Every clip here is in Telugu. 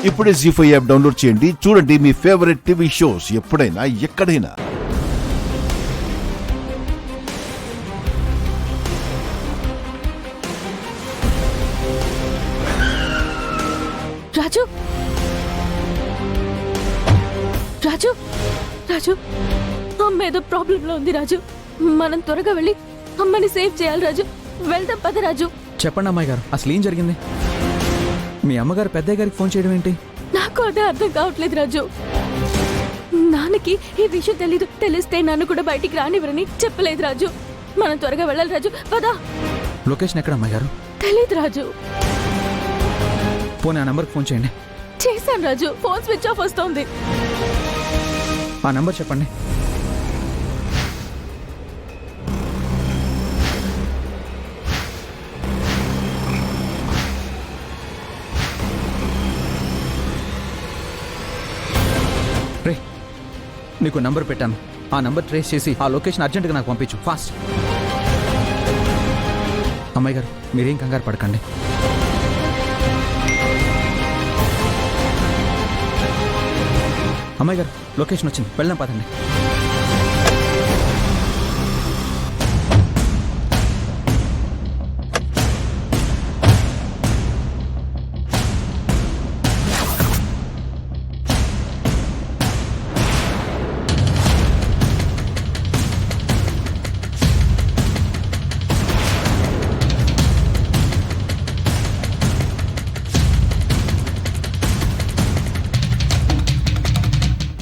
ఇప్పుడే జీ5 యాప్ డౌన్లోడ్ చేయండి. చూడండి మీ ఫేవరెట్ టీవీ షోస్ ఎప్పుడైనా ఎక్కడైనా. రాజు రాజు రాజు అమ్మ ఏదో ప్రాబ్లంలో ఉంది రాజు. మనం త్వరగా వెళ్ళి అమ్మని సేవ్ చేయాలి రాజు. వెళ్దాం పద రాజు. చెప్పండి అమ్మాయి గారు, అసలు ఏం జరిగింది? మీ అమ్మగారు పెద్దయ్య గారికి ఫోన్ చేయడం ఏంటి? నాకు అదే అర్థం కావట్లేదు రాజు. నాన్నకి ఈ విషయం తెలీదు. తెలిస్తే నన్ను కూడా బయటికి రానివ్వరని చెప్పలేదు రాజు. మనం త్వరగా వెళ్ళాలి రాజు. పదా. లొకేషన్ ఎక్కడ అమ్మాయి గారు? తెలీదు రాజు. పోనీ ఆ నంబర్కి ఫోన్ చేయండి. చేశాను రాజు, ఫోన్ స్విచ్ ఆఫ్ వస్తోంది. ఆ నంబర్ చెప్పండి. రే, నీకు నంబర్ పెట్టాను. ఆ నంబర్ ట్రేస్ చేసి ఆ లొకేషన్ అర్జెంటుగా నాకు పంపించు, ఫాస్ట్. అమ్మాయి గారు, మీరేం కంగారు పడకండి. అమ్మాయి గారు, లొకేషన్ వచ్చింది, వెళ్దాం పదండి.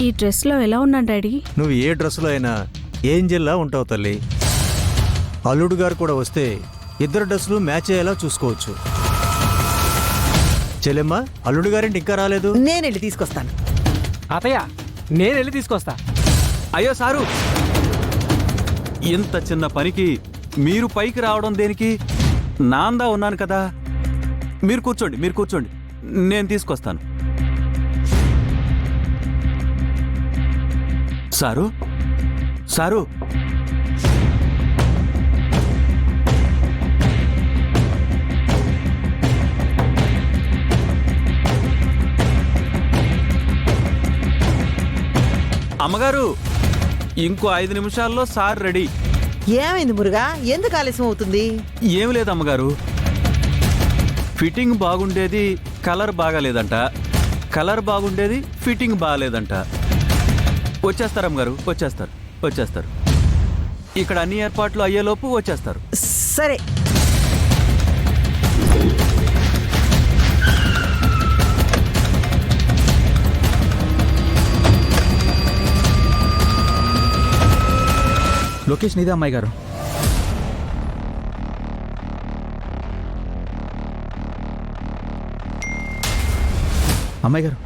ఈ డ్రెస్లో ఎలా ఉన్నాను డాడీ? నువ్వు ఏ డ్రెస్సులో అయినా ఏంజెల్లా ఉంటావు తల్లి. అల్లుడు గారు కూడా వస్తే ఇద్దరు డ్రెస్సులు మ్యాచ్ అయ్యేలా చూసుకోవచ్చు. చెల్లెమ్మ, అల్లుడు గారింటి ఇంకా రాలేదు. నేను వెళ్ళి తీసుకొస్తాను. అతయ్య, నేను వెళ్ళి తీసుకొస్తా. అయ్యో సారు, ఇంత చిన్న పనికి మీరు పైకి రావడం దేనికి? నాందా ఉన్నాను కదా. మీరు కూర్చోండి, నేను తీసుకొస్తాను. సారు అమ్మగారు, ఇంకో 5 నిమిషాల్లో సార్ రెడీ. ఏమైంది మురుగా? ఎందుకు ఆలస్యం అవుతుంది? ఏం లేదు అమ్మగారు, ఫిట్టింగ్ బాగుండేది కలర్ బాగాలేదంట, కలర్ బాగుండేది ఫిట్టింగ్ బాగాలేదంట. వచ్చేస్తారు అమ్మగారు, వచ్చేస్తారు. ఇక్కడ అన్ని ఏర్పాట్లు అయ్యేలోపు వచ్చేస్తారు. సరే. లొకేషన్ ఇదే అమ్మాయి గారు. అమ్మాయి గారు,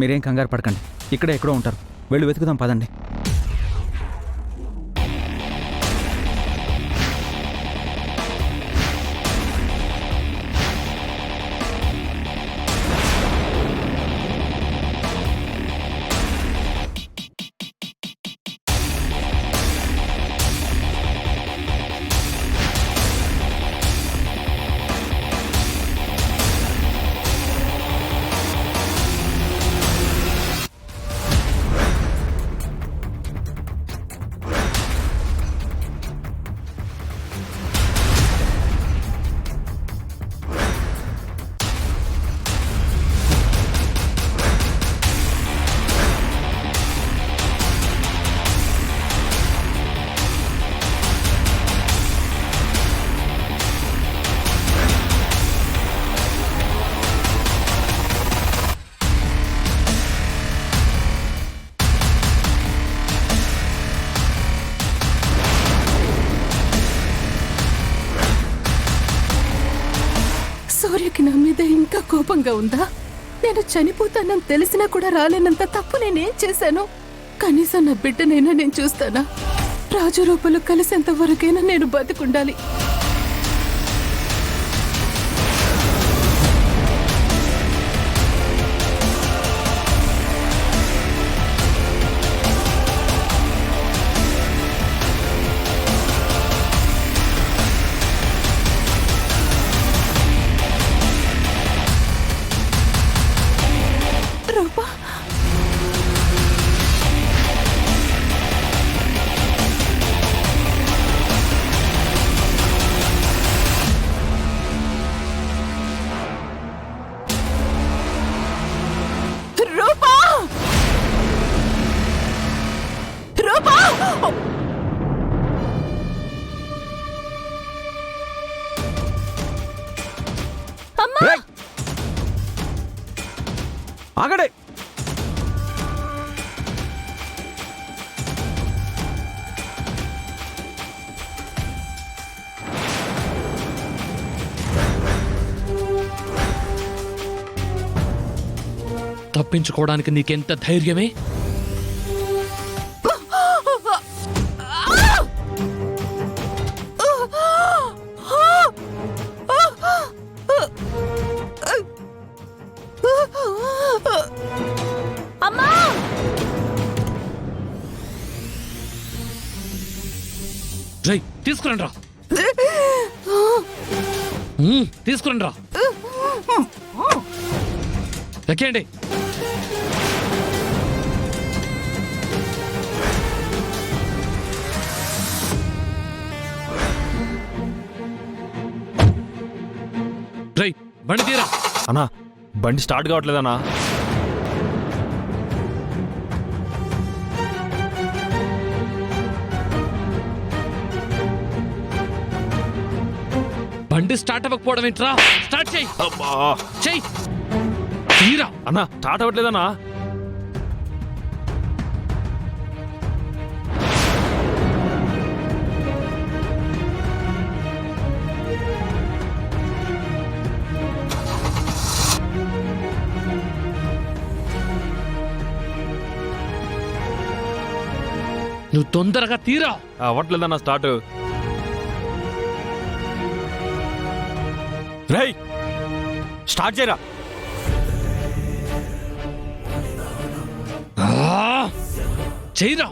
మీరేం కంగారు పడకండి, ఇక్కడే ఎక్కడో ఉంటారు. వెళ్ళి వెతుకుదాం పదండి. సూర్యకి నా మీద ఇంకా కోపంగా ఉందా? నేను చనిపోతానని తెలిసినా కూడా రాలేనంత తప్పు నేనేం చేశాను? కనీసం నా బిడ్డనైనా నేను చూస్తానా? రాజు రూపంలో కలిసేంత వరకైనా నేను బతుకుండాలి. రూపా రూపా రూపా అమ్మా రేయ్! ఆగడే తప్పించుకోవడానికి నీకెంత ధైర్యమే? అమ్మా రై తీసుకురండి రా, తీసుకురండి రా, ఎక్కండి. రై బండి తీరా. అన్నా బండి స్టార్ట్ కావట్లేదన్నా. బండి స్టార్ట్ అవ్వకపోవడం ఏంట్రా? స్టార్ట్ చెయ్యి, అబ్బా చెయ్యి, తీరా. అన్నా స్టార్ట్ అవ్వట్లేదన్నా. నువ్వు తొందరగా తీరా. అవ్వట్లేదన్నా స్టార్ట్. రై స్టార్ట్ చేయరా. చెయ్యిరా.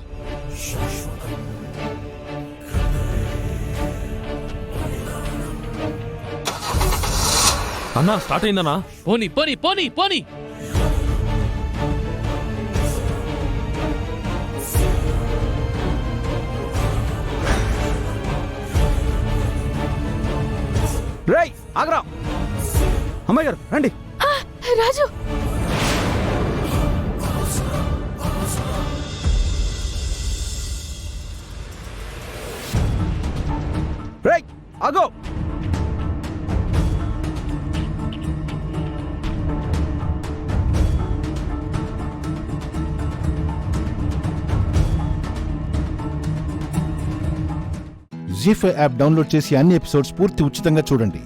అన్నా స్టార్ట్ అయిందన్నా. పోనీ పోనీ పోనీ పోనీ. రేయ్ ఆగరా. అమ్మాయి గారు రండి. రాజు రేయ్ ఆగో. జీ5 యాప్ డౌన్లోడ్ చేసి అన్ని ఎపిసోడ్స్ పూర్తి ఉచితంగా చూడండి.